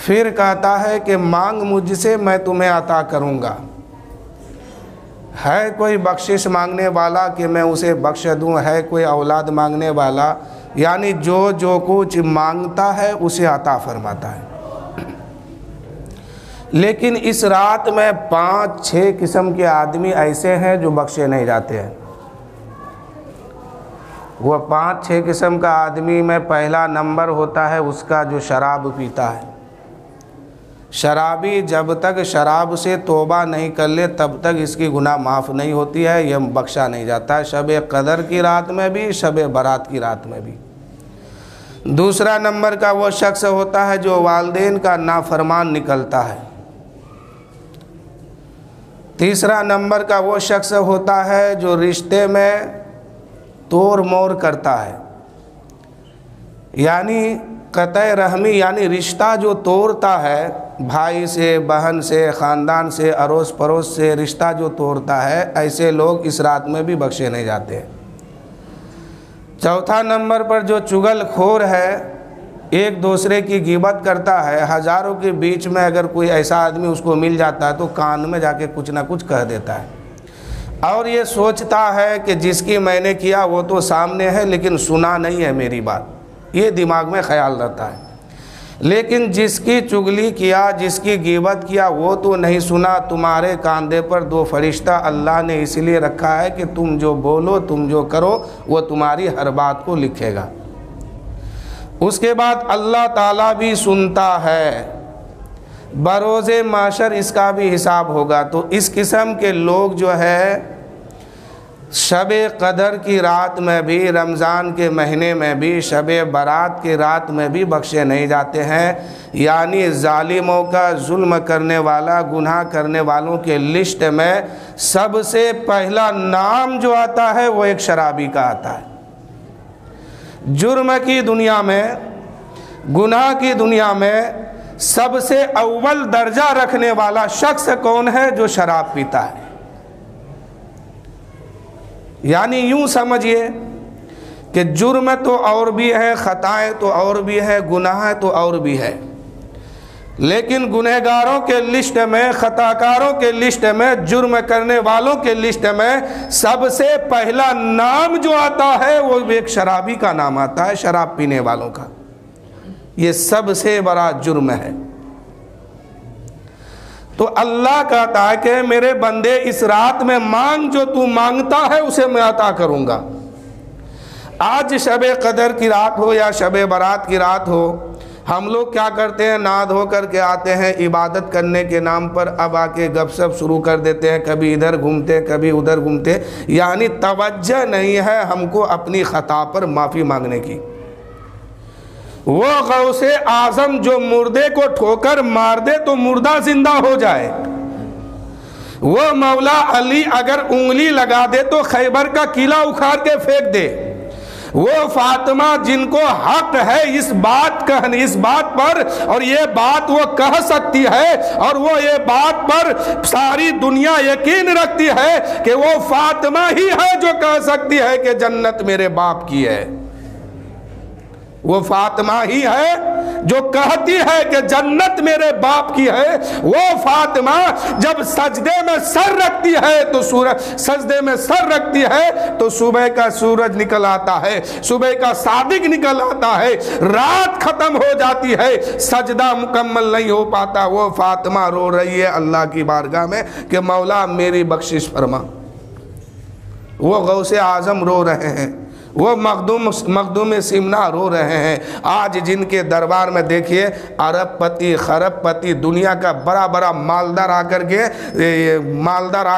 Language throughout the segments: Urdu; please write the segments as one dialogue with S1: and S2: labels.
S1: پھر کہتا ہے کہ مانگ مجھ سے میں تمہیں عطا کروں گا۔ ہے کوئی بخشش مانگنے والا کہ میں اسے بخش دوں؟ ہے کوئی اولاد مانگنے والا؟ یعنی جو کچھ مانگتا ہے اسے عطا فرماتا ہے۔ لیکن اس رات میں 5-6 قسم کے آدمی ایسے ہیں جو بخشے نہیں جاتے ہیں۔ وہ 5-6 قسم کا آدمی میں پہلا نمبر ہوتا ہے اس کا جو شراب پیتا ہے۔ شرابی جب تک شراب سے توبہ نہیں کر لے تب تک اس کی گناہ معاف نہیں ہوتی ہے، یہ بخشا نہیں جاتا ہے، شب قدر کی رات میں بھی، شب برات کی رات میں بھی۔ دوسرا نمبر کا وہ شخص ہوتا ہے جو والدین کا نافرمان نکلتا ہے۔ تیسرا نمبر کا وہ شخص ہوتا ہے جو رشتے میں توڑ موڑ کرتا ہے، یعنی قطع رحمی، یعنی رشتہ جو توڑتا ہے، بھائی سے، بہن سے، خاندان سے، اڑوس پڑوس سے رشتہ جو توڑتا ہے، ایسے لوگ اس رات میں بھی بخشے نہیں جاتے۔ چوتھا نمبر پر جو چغل خور ہے، ایک دوسرے کی غیبت کرتا ہے، ہزاروں کے بیچ میں اگر کوئی ایسا آدمی اس کو مل جاتا ہے تو کان میں جا کے کچھ نہ کچھ کہہ دیتا ہے، اور یہ سوچتا ہے کہ جس کی میں نے کیا وہ تو سامنے ہے لیکن سنا نہیں ہے میری بات، یہ دماغ میں خیال رہتا ہے۔ لیکن جس کی چغلی کیا، جس کی غیبت کیا وہ تو نہیں سنا۔ تمہارے کاندھے پر 2 فرشتہ اللہ نے اس لیے رکھا ہے کہ تم جو بولو، تم جو کرو، وہ تمہاری ہر بات کو لکھے گا۔ اس کے بعد اللہ تعالیٰ بھی سنتا ہے، بروز محشر اس کا بھی حساب ہوگا۔ تو اس قسم کے لوگ جو ہے شب قدر کی رات میں بھی، رمضان کے مہینے میں بھی، شب برات کی رات میں بھی بخشے نہیں جاتے ہیں۔ یعنی ظالموں کا، ظلم کرنے والا، گناہ کرنے والوں کے لسٹ میں سب سے پہلا نام جو آتا ہے وہ ایک شرابی کا آتا ہے۔ جرم کی دنیا میں، گناہ کی دنیا میں سب سے اول درجہ رکھنے والا شخص کون ہے؟ جو شراب پیتا ہے۔ یعنی یوں سمجھیے کہ جرم تو اور بھی ہے، خطائیں تو اور بھی ہے، گناہ تو اور بھی ہے، لیکن گنہگاروں کے لسٹ میں، خطاکاروں کے لسٹ میں، جرم کرنے والوں کے لسٹ میں سب سے پہلا نام جو آتا ہے وہ ایک شرابی کا نام آتا ہے، شراب پینے والوں کا۔ یہ سب سے بڑا جرم ہے۔ تو اللہ کہتا ہے کہ میرے بندے اس رات میں مانگ، جو تو مانگتا ہے اسے میں عطا کروں گا۔ آج شب قدر کی رات ہو یا شب برات کی رات ہو، ہم لوگ کیا کرتے ہیں؟ نہا دھو کر کے آتے ہیں عبادت کرنے کے نام پر، اب آ کے گپ سپ شروع کر دیتے ہیں، کبھی ادھر گھومتے کبھی ادھر گھومتے، یعنی توجہ نہیں ہے ہم کو اپنی خطا پر معافی مانگنے کی۔ وہ غوث اعظم جو مردے کو ٹھوکر مار دے تو مردہ زندہ ہو جائے، وہ مولا علی اگر انگلی لگا دے تو خیبر کا قلعہ اکھاڑ کے پھینک دے، وہ فاطمہ جن کو حق ہے اس بات پر، اور یہ بات وہ کہہ سکتی ہے، اور وہ یہ بات پر ساری دنیا یقین رکھتی ہے کہ وہ فاطمہ ہی ہے جو کہہ سکتی ہے کہ جنت میرے باپ کی ہے۔ وہ فاطمہ ہی ہے جو کہتی ہے کہ جنت میرے باپ کی ہے۔ وہ فاطمہ جب سجدے میں سر رکھتی ہے تو صبح کا سورج نکل آتا ہے، صبح کا صادق نکل آتا ہے، رات ختم ہو جاتی ہے، سجدہ مکمل نہیں ہو پاتا۔ وہ فاطمہ رو رہی ہے اللہ کی بارگاہ میں کہ مولا میری بخشش فرما۔ وہ غوث اعظم رو رہے ہیں، وہ مخدوم سمنا رو رہے ہیں۔ آج جن کے دربار میں دیکھیے ارب پتی، خرب پتی، دنیا کا بڑا بڑا مالدار آ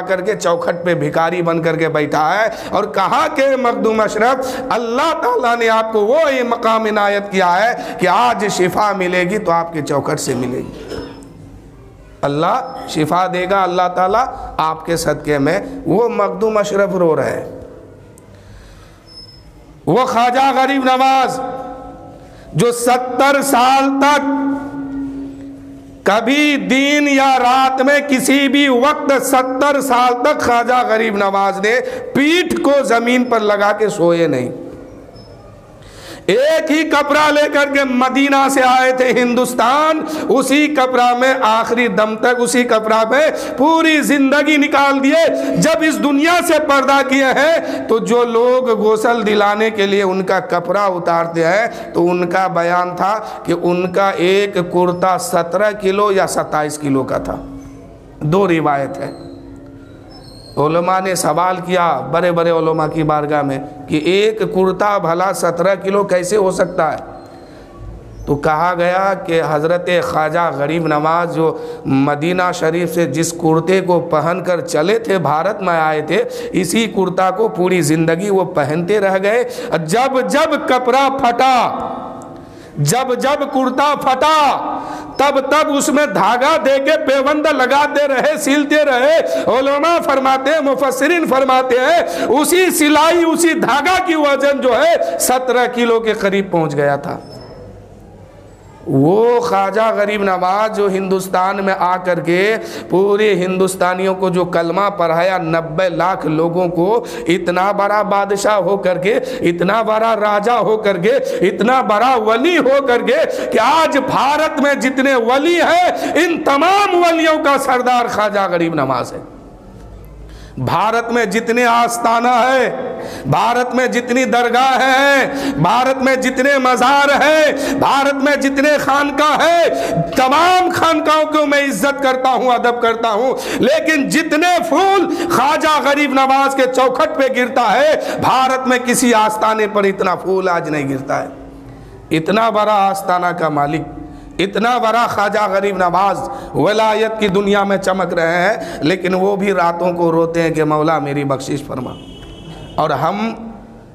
S1: کر کے چوکھٹ پہ بھکاری بن کر کے بیٹھا ہے، اور کہا کہ مخدوم اشرف اللہ تعالیٰ نے آپ کو وہ مقام عنایت کیا ہے کہ آج شفا ملے گی تو آپ کے چوکھٹ سے ملے گی، اللہ شفا دے گا اللہ تعالیٰ آپ کے صدقے میں۔ وہ مخدوم اشرف رو رہے ہیں۔ وہ خواجہ غریب نواز جو 70 سال تک کبھی دن یا رات میں کسی بھی وقت 70 سال تک خواجہ غریب نواز نے پیٹھ کو زمین پر لگا کے سوئے نہیں۔ ایک ہی کپڑا لے کر کے مدینہ سے آئے تھے ہندوستان، اسی کپڑا میں آخری دم تک اسی کپڑا میں پوری زندگی نکال دیے۔ جب اس دنیا سے پردہ کیے ہیں تو جو لوگ غسل دلانے کے لیے ان کا کپڑا اتارتے ہیں تو ان کا بیان تھا کہ ان کا ایک کرتا 17 کلو یا 27 کلو کا تھا۔ دو روایت ہے۔ علماء نے سوال کیا بڑے بڑے علماء کی بارگاہ میں کہ ایک کرتا بھلا 17 کلو کیسے ہو سکتا ہے؟ تو کہا گیا کہ حضرت خواجہ غریب نواز جو مدینہ شریف سے جس کرتے کو پہن کر چلے تھے، بھارت میں آئے تھے، اسی کرتا کو پوری زندگی وہ پہنتے رہ گئے۔ جب جب کپڑا پھٹا، جب جب کرتا پھٹا، تب تب اس میں دھاگا دے کے پیوند لگاتے رہے، سلتے رہے۔ علماء فرماتے ہیں، مفسرین فرماتے ہیں، اسی سلائی اسی دھاگا کی وزن جو ہے 17 کلو کے قریب پہنچ گیا تھا۔ وہ خواجہ غریب نواز جو ہندوستان میں آ کر کے پورے ہندوستانیوں کو جو کلمہ پڑھایا، 90 لاکھ لوگوں کو، اتنا بڑا بادشاہ ہو کر کے، اتنا بڑا راجہ ہو کر کے، اتنا بڑا ولی ہو کر کے کہ آج بھارت میں جتنے ولی ہیں ان تمام ولیوں کا سردار خواجہ غریب نواز ہے۔ بھارت میں جتنے آستانہ ہے، بھارت میں جتنی درگاہ ہیں، بھارت میں جتنے مزار ہیں، بھارت میں جتنے خانقاہ ہیں، تمام خانقاہوں کو میں عزت کرتا ہوں، ادب کرتا ہوں، لیکن جتنے پھول خواجہ غریب نواز کے چوکھٹ پہ گرتا ہے، بھارت میں کسی آستانے پر اتنا پھول آج نہیں گرتا ہے۔ اتنا بڑا آستانہ کا مالک، اتنا بڑا خواجہ غریب نواز ولایت کی دنیا میں چمک رہے ہیں، لیکن وہ بھی راتوں کو روتے ہیں کہ مولا میری بخشش فرما۔ اور ہم،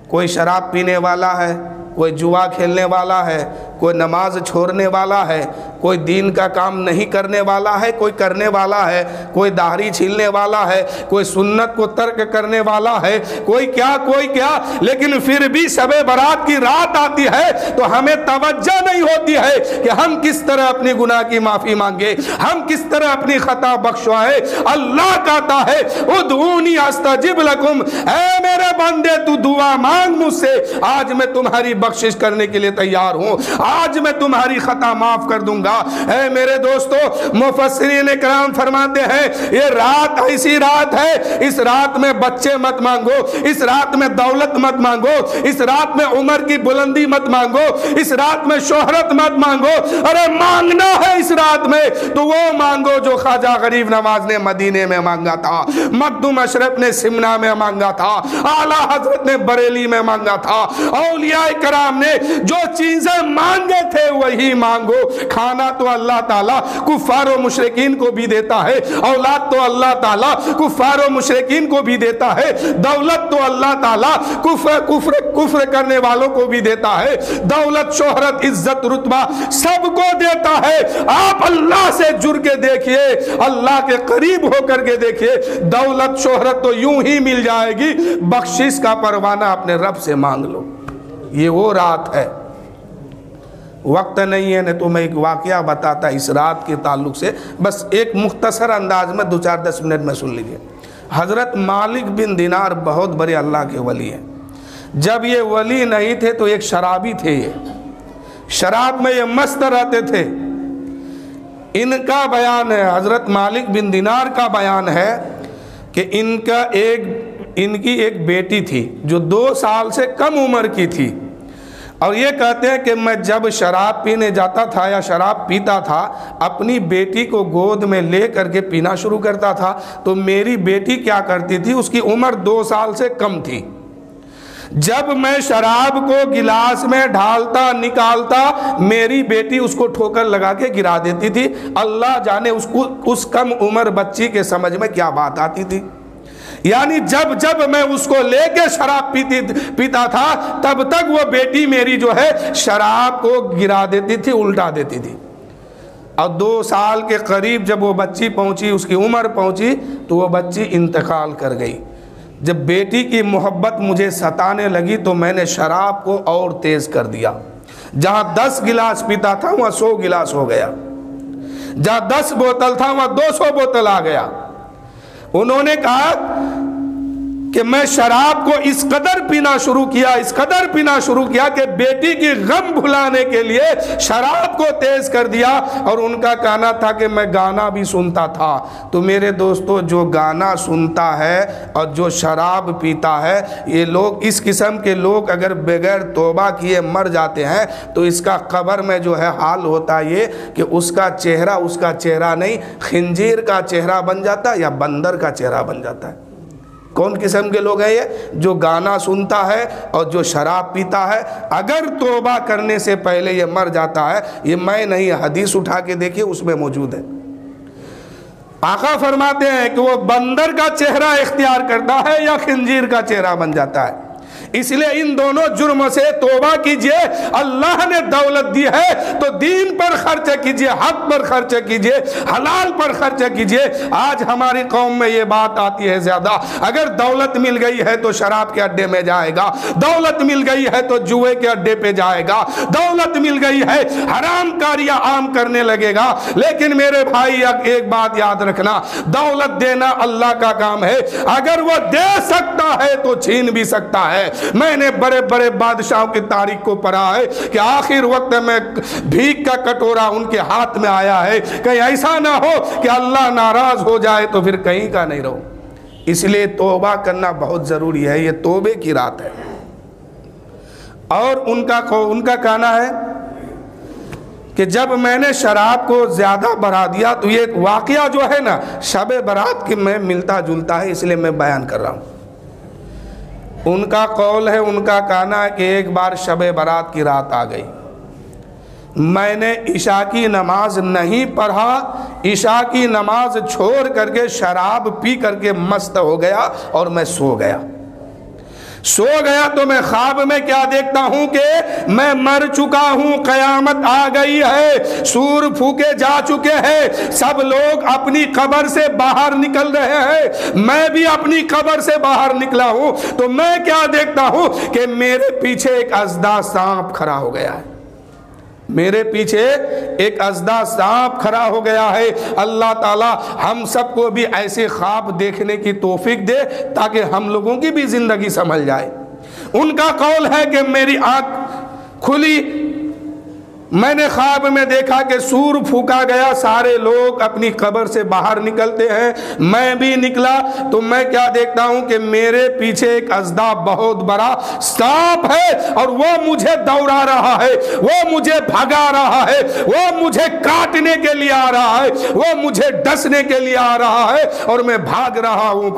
S1: کوئی شراب پینے والا ہے، کوئی جوا کھیلنے والا ہے، کوئی نماز چھوڑنے والا ہے، کوئی دین کا کام نہیں کرنے والا ہے، کوئی کرنے والا ہے، کوئی داڑھی چھیلنے والا ہے، کوئی سنت کو ترک کرنے والا ہے، کوئی کیا، لیکن پھر بھی شب برات کی رات آتی ہے تو ہمیں توجہ نہیں ہوتی ہے کہ ہم کس طرح اپنی گناہ کی معافی مانگے، ہم کس طرح اپنی خطا بخشوائے۔ اللہ کہتا ہے ادعونی استجب لکم، اے میرے بندے تو دعا مانگ مجھ سے، آج میں تمہاری بخشش کرنے کے لیے تیار ہوں، آج میں تمہاری خطا معاف کر دوں گا۔ اے میرے دوستو، مفسرین کرام فرماتے ہیں یہ رات ایسی رات ہے، اس رات میں بچے مت مانگو، اس رات میں دولت مت مانگو، اس رات میں عمر کی بلندی مت مانگو، اس رات میں شہرت مت مانگو، ارے مانگنا ہے اس رات میں تو وہ مانگو جو خواجہ غریب نواز نے مدینے میں مانگا تھا، مخدوم اشرف نے سمنا میں مانگا تھا، اعلیٰ حضرت نے بریلی میں مانگا تھا، اولیاء کرام نے جو چیزیں مانگے تھے وہی مانگو۔ کھانا تو اللہ تعالیٰ کفار و مشرکین کو بھی دیتا ہے، اولاد تو اللہ تعالیٰ کفار و مشرکین کو بھی دیتا ہے، دولت تو اللہ تعالیٰ کفر کرنے والوں کو بھی دیتا ہے، دولت، شہرت، عزت، رتبہ سب کو دیتا ہے۔ آپ اللہ سے جڑ کے دیکھیے، اللہ کے قریب ہو کر کے دیکھیے، دولت، شہرت تو یوں ہی مل جائے گی، بخشش کا پروانہ اپنے رب سے مانگ لو۔ یہ وہ رات ہے۔ وقت نہیں ہے نہیں تو میں ایک واقعہ بتاتا اس رات کے تعلق سے، بس ایک مختصر انداز میں 2-4-10 منٹ میں سن لیجئے۔ حضرت مالک بن دینار بہت بڑے اللہ کے ولی ہیں۔ جب یہ ولی نہیں تھے تو ایک شرابی تھے، یہ شراب میں یہ مست رہتے تھے۔ ان کا بیان ہے، حضرت مالک بن دینار کا بیان ہے کہ ان کی ایک بیٹی تھی جو 2 سال سے کم عمر کی تھی، اور یہ کہتے ہیں کہ میں جب شراب پینے جاتا تھا یا شراب پیتا تھا، اپنی بیٹی کو گود میں لے کر کے پینا شروع کرتا تھا، تو میری بیٹی کیا کرتی تھی، اس کی عمر 2 سال سے کم تھی، جب میں شراب کو گلاس میں ڈھالتا نکالتا میری بیٹی اس کو ٹھوکر لگا کے گرا دیتی تھی۔ اللہ جانے اس کم عمر بچی کے سمجھ میں کیا بات آتی تھی، یعنی جب میں اس کو لے کے شراب پیتا تھا تب تک وہ بیٹی میری جو ہے شراب کو گرا دیتی تھی، الٹا دیتی تھی۔ اور 2 سال کے قریب جب وہ بچی پہنچی، اس کی عمر پہنچی، تو وہ بچی انتقال کر گئی۔ جب بیٹی کی محبت مجھے ستانے لگی تو میں نے شراب کو اور تیز کر دیا، جہاں 10 گلاس پیتا تھا وہاں 100 گلاس ہو گیا، جہاں 10 بوتل تھا وہاں 200 بوتل آ گیا۔ انہوں نے کہا کہ میں شراب کو اس قدر پینا شروع کیا کہ بیٹی کی غم بھلانے کے لیے شراب کو تیز کر دیا، اور ان کا کہنا تھا کہ میں گانا بھی سنتا تھا۔ تو میرے دوستو، جو گانا سنتا ہے اور جو شراب پیتا ہے، یہ لوگ، اس قسم کے لوگ اگر بغیر توبہ کیے مر جاتے ہیں تو اس کا قبر میں جو ہے حال ہوتا یہ کہ اس کا چہرہ نہیں، خنزیر کا چہرہ بن جاتا یا بندر کا چہرہ بن جاتا ہے۔ کون قسم کے لوگ ہیں یہ؟ جو گانا سنتا ہے اور جو شراب پیتا ہے، اگر توبہ کرنے سے پہلے یہ مر جاتا ہے، یہ میں نہیں، حدیث اٹھا کے دیکھیے، اس میں موجود ہے۔ آقا فرماتے ہیں کہ وہ بندر کا چہرہ اختیار کرتا ہے یا خنزیر کا چہرہ بن جاتا ہے۔ اس لیے ان دونوں جرم سے توبہ کیجئے۔ اللہ نے دولت دی ہے تو دین پر خرچ کیجئے، حق پر خرچ کیجئے، حلال پر خرچ کیجئے۔ آج ہماری قوم میں یہ بات آتی ہے زیادہ، اگر دولت مل گئی ہے تو شراب کے اڈے میں جائے گا، دولت مل گئی ہے تو جوئے کے اڈے پہ جائے گا، دولت مل گئی ہے حرام کاریاں عام کرنے لگے گا۔ لیکن میرے بھائی ایک بات یاد رکھنا، دولت دینا اللہ کا کام ہے، اگر وہ دے سکتا ہے تو چھین بھی سکتا ہے۔ میں نے بڑے بڑے بادشاہوں کی تاریخ کو پڑھا ہے کہ آخر وقت میں بھیک کا کٹورا ان کے ہاتھ میں آیا ہے، کہیں ایسا نہ ہو کہ اللہ ناراض ہو جائے تو پھر کہیں کا نہیں رہو۔ اس لیے توبہ کرنا بہت ضروری ہے، یہ توبے کی رات ہے۔ اور ان کا کہنا ہے کہ جب میں نے شراب کو زیادہ بڑھا دیا تو یہ ایک واقعہ جو ہے نا شب برات کی میں ملتا جلتا ہے، اس لیے میں بیان کر رہا ہوں۔ ان کا قول ہے، ان کا کہنا ہے کہ ایک بار شب برات کی رات آ گئی، میں نے عشاء کی نماز نہیں پڑھا، عشاء کی نماز چھوڑ کر کے شراب پی کر کے مست ہو گیا اور میں سو گیا تو میں خواب میں کیا دیکھتا ہوں کہ میں مر چکا ہوں، قیامت آ گئی ہے، سور پھونکے جا چکے ہیں، سب لوگ اپنی قبر سے باہر نکل رہے ہیں، میں بھی اپنی قبر سے باہر نکلا ہوں۔ تو میں کیا دیکھتا ہوں کہ میرے پیچھے ایک ازدا سانپ کھڑا ہو گیا ہے، میرے پیچھے ایک ازدا سانپ کھڑا ہو گیا ہے۔ اللہ تعالی ہم سب کو بھی ایسے خواب دیکھنے کی توفیق دے تاکہ ہم لوگوں کی بھی زندگی سنبھل جائے۔ ان کا قول ہے کہ میری آنکھ کھلی، میں نے خواب میں دیکھا کہ سور پھونکا گیا، سارے لوگ اپنی قبر سے باہر نکلتے ہیں، میں بھی نکلا تو میں کیا دیکھتا ہوں کہ میرے پیچھے ایک ازدا بہت بڑا سانپ ہے اور وہ مجھے دوڑا رہا ہے، وہ مجھے بھگا رہا ہے، وہ مجھے کاٹنے کے لیے آ رہا ہے، وہ مجھے ڈسنے کے لیے آ رہا ہے اور میں بھاگ رہا ہوں۔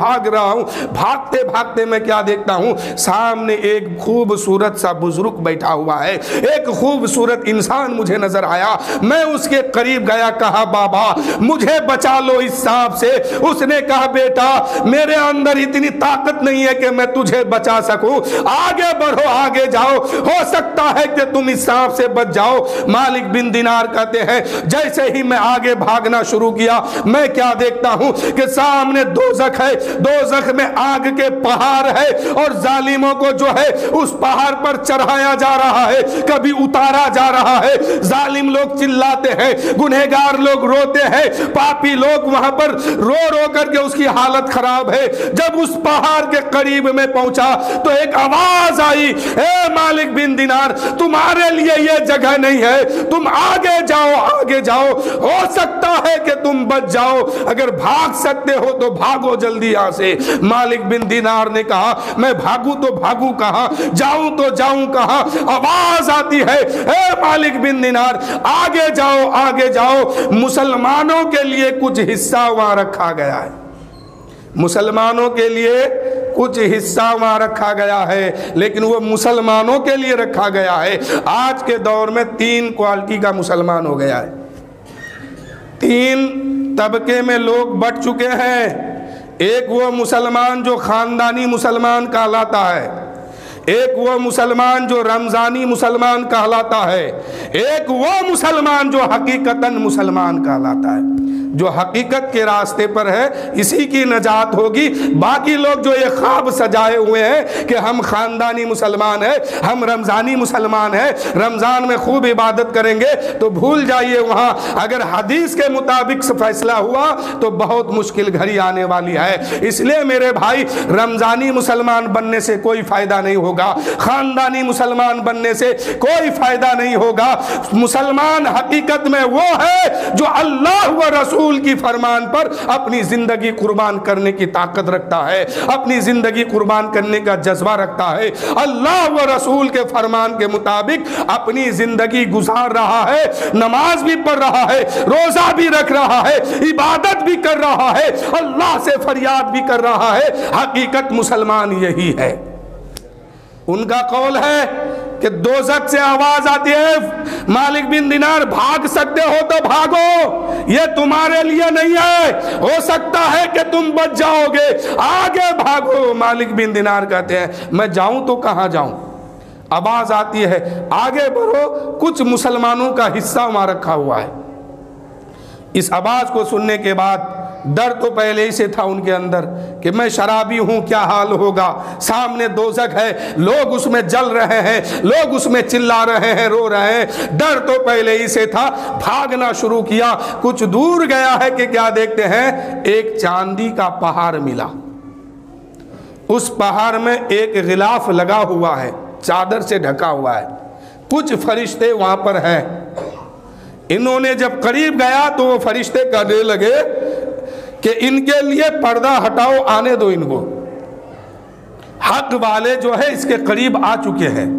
S1: بھاگتے بھاگتے میں کیا دیکھتا ہوں، سامنے ایک خوبصورت سا بزرگ بیٹھا ہوا ہے، ایک خوبصورت انسان مجھے نظر آیا۔ میں اس کے قریب گیا، کہا بابا مجھے بچا لو اس سانپ سے۔ اس نے کہا بیٹا میرے اندر اتنی طاقت نہیں ہے کہ میں تجھے بچا سکوں، آگے بڑھو، آگے جاؤ، ہو سکتا ہے کہ تم اس سانپ سے بچ جاؤ۔ مالک بن دینار کہتے ہیں جیسے ہی میں آگے بھاگنا شروع کیا، میں کیا دیکھتا ہوں کہ سامنے دوزخ ہے، دوزخ میں آگ کے پہاڑ ہے اور ظالموں کو جو ہے اس پہاڑ پر چڑھایا جا رہا ہے، کبھی اتارا جا رہا ہے۔ ظالم لوگ چلاتے ہیں، گنہگار لوگ روتے ہیں، پاپی لوگ وہاں پر رو رو کر کے اس کی حالت خراب ہے۔ جب اس پہاڑ کے قریب میں پہنچا تو ایک آواز آئی، اے مالک بن دینار تمہارے لیے یہ جگہ نہیں ہے، تم آگے جاؤ، آگے جاؤ، ہو سکتا ہے کہ تم بچ جاؤ، اگر بھاگ سکتے ہو تو بھاگو جلدی یہاں سے۔ مالک بن دینار نے کہا میں بھاگوں تو بھاگوں کہاں، جاؤں تو جاؤں کہاں؟ آواز آتی ہے اے مالک بن دینار آگے جاؤ، آگے جاؤ، مسلمانوں کے لیے کچھ حصہ وہاں رکھا گیا ہے، مسلمانوں کے لیے کچھ حصہ وہاں رکھا گیا ہے، لیکن وہ مسلمانوں کے لیے رکھا گیا ہے۔ آج کے دور میں 3 کوالٹی کا مسلمان ہو گیا ہے، 3 طبقے میں لوگ بٹ چکے ہیں۔ ایک وہ مسلمان جو خاندانی مسلمان کہلاتا ہے، ایک وہ مسلمان جو رمضانی مسلمان کہلاتا ہے، ایک وہ مسلمان جو حقیقتاً مسلمان کہلاتا ہے۔ جو حقیقت کے راستے پر ہے اسی کی نجات ہوگی۔ باقی لوگ جو یہ خواب سجائے ہوئے ہیں کہ ہم خاندانی مسلمان ہیں، ہم رمضانی مسلمان ہیں، رمضان میں خوب عبادت کریں گے، تو بھول جائیے وہاں اگر حدیث کے مطابق فیصلہ ہوا تو بہت مشکل گھڑی آنے والی ہے۔ اس لیے میرے بھائی، رمضانی مسلمان بننے سے کوئی فائدہ نہیں ہوگا، خاندانی مسلمان بننے سے کوئی فائدہ نہیں ہوگا۔ مسلمان حقیقت میں وہ ہے جو اللہ و رسول کی فرمان پر اپنی زندگی قربان کرنے کی طاقت رکھتا ہے، اپنی زندگی قربان کرنے کا جذبہ رکھتا ہے، اللہ و رسول کے فرمان کے مطابق اپنی زندگی گزار رہا ہے، نماز بھی پڑھ رہا ہے، روزہ بھی رکھ رہا ہے، عبادت بھی کر رہا ہے، اللہ سے فریاد بھی کر رہا ہے۔ حقیقت مسلمان یہی ہے۔ ان کا قول ہے کہ دوزخ سے آواز آتی ہے، مالک بن دینار بھاگ سکتے ہو تو بھاگو، یہ تمہارے لیے نہیں ہے، ہو سکتا ہے کہ تم بچ جاؤ گے، آگے بھاگو۔ مالک بن دینار کہتے ہیں میں جاؤں تو کہاں جاؤں؟ آواز آتی ہے آگے بڑھو، کچھ مسلمانوں کا حصہ وہاں رکھا ہوا ہے۔ اس آواز کو سننے کے بعد ڈر تو پہلے ہی سے تھا ان کے اندر کہ میں شرابی ہوں، کیا حال ہوگا، سامنے دوزخ ہے، لوگ اس میں جل رہے ہیں، لوگ اس میں چلا رہے ہیں، رو رہے ہیں، ڈر تو پہلے ہی سے تھا۔ بھاگنا شروع کیا، کچھ دور گیا ہے کہ کیا دیکھتے ہیں، ایک چاندی کا پہاڑ ملا۔ اس پہاڑ میں ایک غلاف لگا ہوا ہے، چادر سے ڈھکا ہوا ہے، کچھ فرشتے وہاں پر ہیں۔ انہوں نے جب قریب گیا تو وہ فرشتے کہنے لگے کہ ان کے لیے پردہ ہٹاؤ، آنے دو ان کو۔ حق والے جو ہے اس کے قریب آ چکے ہیں۔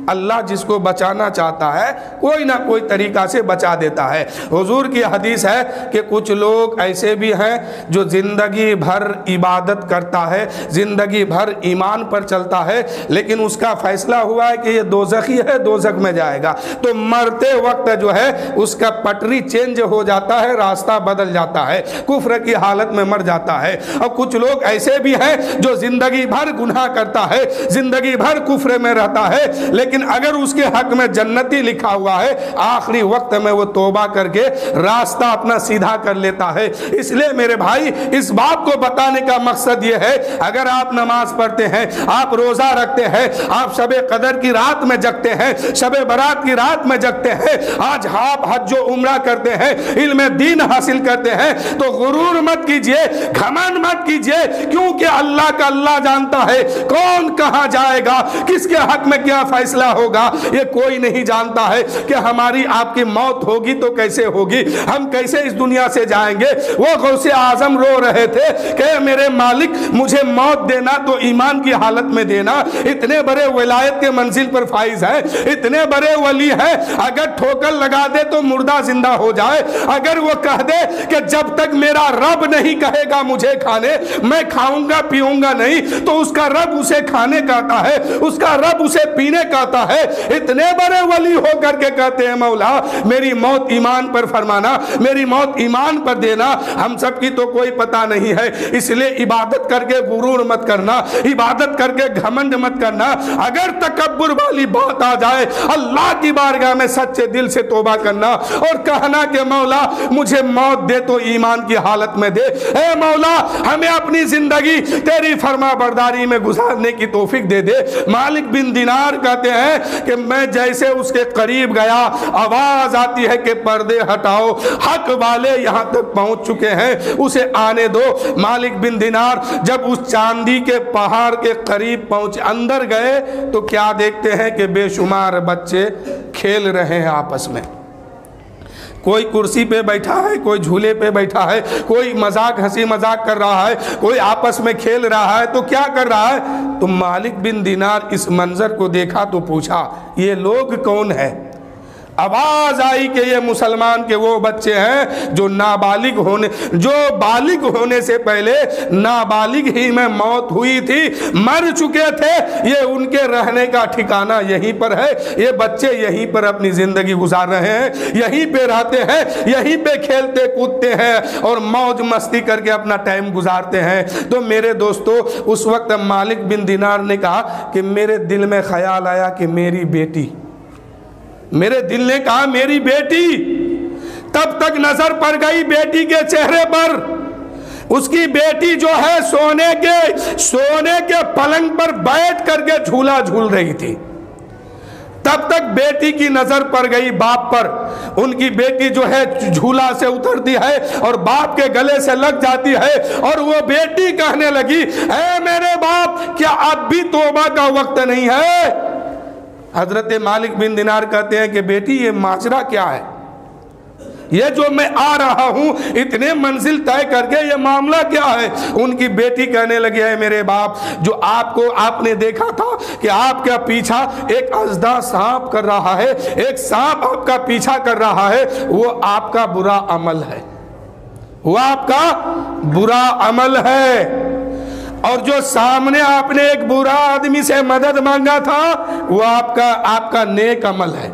S1: اللہ جس کو بچانا چاہتا ہے کوئی نہ کوئی طریقہ سے بچا دیتا ہے۔ حضور کی حدیث ہے کہ کچھ لوگ ایسے بھی ہیں جو زندگی بھر عبادت کرتا ہے، زندگی بھر ایمان پر چلتا ہے، لیکن اس کا فیصلہ ہوا ہے کہ یہ دوزخی ہے، دوزخ میں جائے گا، تو مرتے وقت جو ہے اس کا پٹری چینج ہو جاتا ہے، راستہ بدل جاتا ہے، کفر کی حالت میں مر جاتا ہے۔ اور کچھ لوگ ایسے بھی ہیں جو زندگی بھر گناہ کرتا ہے، زندگی بھر کفر میں رہتا ہے، لیکن اگر اس کے حق میں جنتی لکھا ہوا ہے، آخری وقت میں وہ توبہ کر کے راستہ اپنا سیدھا کر لیتا ہے۔ اس لیے میرے بھائی، اس بات کو بتانے کا مقصد یہ ہے، اگر آپ نماز پڑھتے ہیں، آپ روزہ رکھتے ہیں، آپ شب قدر کی رات میں جگتے ہیں، شب برات کی رات میں جگتے ہیں، آج آپ حج و عمرہ کرتے ہیں، علم دین حاصل کرتے ہیں، تو غرور مت کیجئے، گھمنڈ مت کیجئے، کیونکہ اللہ کا اللہ جانتا ہے کون کہاں جائے گا، کس کے حق میں کیا فیصلہ ہوگا، یہ کوئی نہیں جانتا ہے کہ ہماری آپ کی موت ہوگی تو کیسے ہوگی، ہم کیسے اس دنیا سے جائیں گے۔ وہ غوث اعظم رو رہے تھے کہ میرے مالک مجھے موت دینا تو ایمان کی حالت میں دینا، اتنے بڑے ولایت کے منزل پر فائز ہیں، اتنے بڑے ولی ہیں، اگر ٹھوکر لگا دے تو مردہ زندہ ہو جائے، اگر وہ کہہ دے کہ جب تک میرا رب نہیں کہے گا مجھے کھانے، میں کھاؤں گا پیوں گا نہیں، تو اس کا رب اسے کھانے کہتا ہے، اس کا رب اسے پینے کہتا ہے۔ اتنے بڑے ولی ہو کر کے کہتے ہیں مولا میری موت ایمان پر فرمانا، میری موت ایمان پر دینا۔ ہم سب کی تو کوئی پتہ نہیں ہے، اس لیے عبادت کر کے غرور مت کرنا، عبادت کر کے گھمنڈ مت کرنا۔ اگر تکبر والی بات آ جائے، اللہ کی بارگاہ میں سچے دل سے توبہ کرنا اور کہنا کہ مولا مجھے موت دے تو ایمان کی حالت میں دے، اے مولا ہمیں اپنی زندگی تیری فرما برداری میں گزارنے کی توفیق دے دے۔ مالک بن دینار کہتے ہیں کہ میں جیسے اس کے قریب گیا، آواز آتی ہے کہ پردے ہٹاؤ، حق والے یہاں تک پہنچ چکے ہیں، اسے آنے دو۔ مالک بن دینار جب اس چاندی کے پہاڑ کے قریب پہنچ اندر گئے تو کیا دیکھتے ہیں کہ بے شمار بچے کھیل رہے ہیں آپس میں، کوئی کرسی پہ بیٹھا ہے، کوئی جھولے پہ بیٹھا ہے، کوئی مذاق ہنسی مذاق کر رہا ہے، کوئی آپس میں کھیل رہا ہے، تو کیا کر رہا ہے؟ تو مالک بن دینار اس منظر کو دیکھا تو پوچھا یہ لوگ کون ہیں؟ آواز آئی کہ یہ مسلمان کے وہ بچے ہیں جو بالغ ہونے سے پہلے نابالغ ہی میں موت ہوئی تھی، مر چکے تھے، یہ ان کے رہنے کا ٹھکانہ یہیں پر ہے، یہ بچے یہیں پر اپنی زندگی گزار رہے ہیں، یہیں پہ رہتے ہیں، یہیں پہ کھیلتے کودتے ہیں اور موج مستی کر کے اپنا ٹائم گزارتے ہیں۔ تو میرے دوستو، اس وقت مالک بن دینار نے کہا کہ میرے دل میں خیال آیا کہ میری بیٹی، میرے دل نے کہا میری بیٹی تب تک نظر پڑ گئی بیٹی کے چہرے پر، اس کی بیٹی جو ہے سونے کے پلنگ پر بیٹھ کر کے جھولا جھول رہی تھی۔ تب تک بیٹی کی نظر پڑ گئی باپ پر، ان کی بیٹی جو ہے جھولا سے اترتی ہے اور باپ کے گلے سے لگ جاتی ہے، اور وہ بیٹی کہنے لگی اے میرے باپ، کیا اب بھی توبہ کا وقت نہیں ہے؟ حضرت مالک بن دینار کہتے ہیں کہ بیٹی یہ ماجرا کیا ہے؟ یہ جو میں آ رہا ہوں اتنے منزل طے کر کے، یہ معاملہ کیا ہے؟ ان کی بیٹی کہنے لگی ہے میرے باپ، جو آپ نے دیکھا تھا کہ آپ کا پیچھا ایک اژدہا سانپ کر رہا ہے، ایک سانپ آپ کا پیچھا کر رہا ہے، وہ آپ کا برا عمل ہے، وہ آپ کا برا عمل ہے۔ اور جو سامنے آپ نے ایک برا آدمی سے مدد مانگا تھا، وہ آپ کا نیک عمل ہے،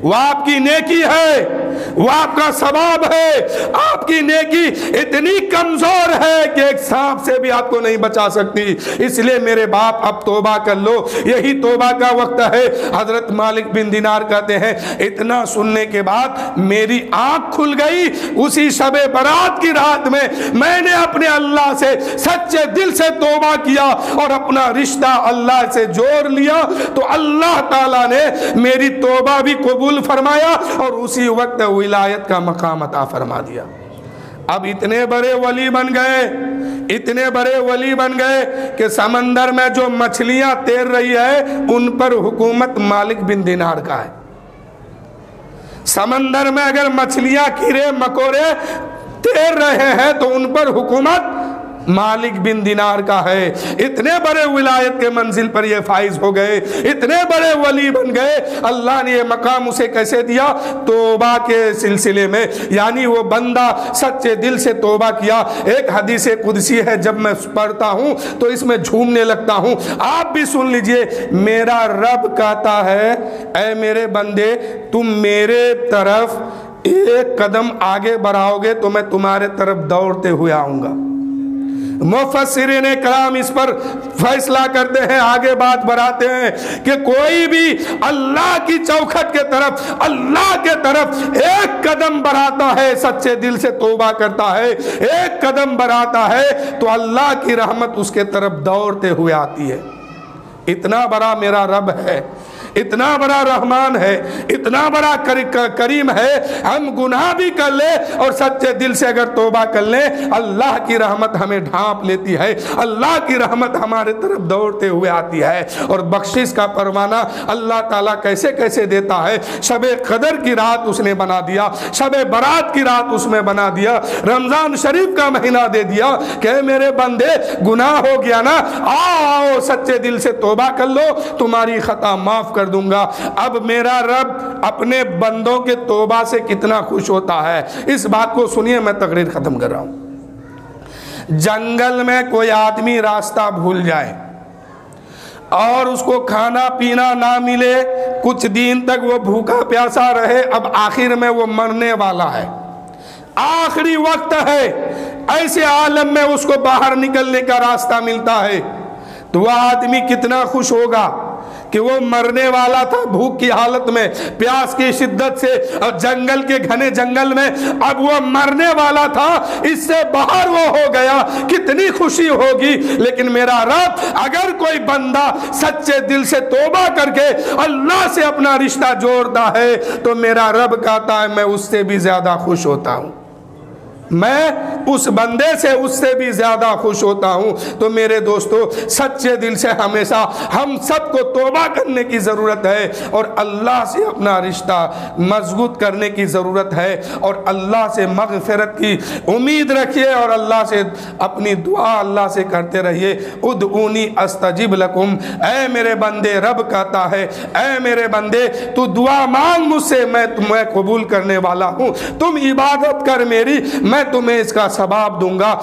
S1: وہ آپ کی نیکی ہے، وہ آپ کا ثواب ہے۔ آپ کی نیکی اتنی کمزور ہے کہ ایک سانپ سے بھی آپ کو نہیں بچا سکتی، اس لیے میرے باپ اب توبہ کر لو، یہی توبہ کا وقت ہے۔ حضرت مالک بن دینار کہتے ہیں اتنا سننے کے بعد میری آنکھ کھل گئی۔ اسی شب برات کی رات میں نے اپنے اللہ سے سچے دل سے توبہ کیا اور اپنا رشتہ اللہ سے جوڑ لیا، تو اللہ تعالیٰ نے میری توبہ بھی قبول فرمایا اور اسی وقت ولایت کا مقام عطا فرما دیا۔ اب اتنے بڑے ولی بن گئے، اتنے بڑے ولی بن گئے کہ سمندر میں جو مچھلیاں تیر رہی ہے ان پر حکومت مالک بن دینار کا ہے۔ سمندر میں اگر مچھلیاں کیڑے مکوڑے تیر رہے ہیں تو ان پر حکومت مالک بن دینار کا ہے۔ اتنے بڑے ولایت کے منزل پر یہ فائز ہو گئے، اتنے بڑے ولی بن گئے۔ اللہ نے یہ مقام اسے کیسے دیا؟ توبہ کے سلسلے میں، یعنی وہ بندہ سچے دل سے توبہ کیا۔ ایک حدیث قدسی ہے، جب میں پڑھتا ہوں تو اس میں جھومنے لگتا ہوں، آپ بھی سن لیجئے۔ میرا رب کہتا ہے اے میرے بندے، تم میرے طرف ایک قدم آگے بڑھاؤ گے تو میں تمہارے طرف دوڑتے ہوئے آؤں گا۔ مفسرین کرام اس پر فیصلہ کرتے ہیں، آگے بات بڑھاتے ہیں کہ کوئی بھی اللہ کی چوکھٹ کے طرف، اللہ کے طرف ایک قدم بڑھاتا ہے، سچے دل سے توبہ کرتا ہے، ایک قدم بڑھاتا ہے تو اللہ کی رحمت اس کے طرف دوڑتے ہوئے آتی ہے۔ اتنا بڑا میرا رب ہے، اتنا بڑا رحمان ہے، اتنا بڑا کریم ہے۔ ہم گناہ بھی کر لیں اور سچے دل سے اگر توبہ کر لیں، اللہ کی رحمت ہمیں ڈھانپ لیتی ہے، اللہ کی رحمت ہمارے طرف دوڑتے ہوئے آتی ہے۔ اور بخشش کا پروانہ اللہ تعالیٰ کیسے کیسے دیتا ہے۔ شب قدر کی رات اس نے بنا دیا، شب برات کی رات اس میں بنا دیا، رمضان شریف کا مہینہ دے دیا کہ میرے بندے گناہ ہو گیا نا، آؤ سچے دل سے توبہ کر لو، تمہاری خطا معاف کر دوں گا۔ اب میرا رب اپنے بندوں کے توبہ سے کتنا خوش ہوتا ہے، اس بات کو سنیے، میں تقریر ختم کر رہا ہوں۔ جنگل میں کوئی آدمی راستہ بھول جائے اور اس کو کھانا پینا نہ ملے، کچھ دن تک وہ بھوکا پیاسا رہے، اب آخر میں وہ مرنے والا ہے، آخری وقت ہے، ایسے عالم میں اس کو باہر نکلنے کا راستہ ملتا ہے، تو وہ آدمی کتنا خوش ہوگا کہ وہ مرنے والا تھا بھوک کی حالت میں، پیاس کی شدت سے، اور جنگل کے گھنے جنگل میں اب وہ مرنے والا تھا، اس سے باہر وہ ہو گیا، کتنی خوشی ہوگی۔ لیکن میرا رب اگر کوئی بندہ سچے دل سے توبہ کر کے اللہ سے اپنا رشتہ جوڑتا ہے تو میرا رب کہتا ہے میں اس سے بھی زیادہ خوش ہوتا ہوں، میں اس بندے سے اس سے بھی زیادہ خوش ہوتا ہوں۔ تو میرے دوستو، سچے دل سے ہمیشہ ہم سب کو توبہ کرنے کی ضرورت ہے اور اللہ سے اپنا رشتہ مضبوط کرنے کی ضرورت ہے، اور اللہ سے مغفرت کی امید رکھیے اور اللہ سے اپنی دعا اللہ سے کرتے رہیے۔ ادعونی استجب لکم، اے میرے بندے، رب کہتا ہے اے میرے بندے تو دعا مانگ مجھ سے، میں تمہیں قبول کرنے والا ہوں، تم عبادت کر میری، میں تمہیں اس کا ثواب دوں گا۔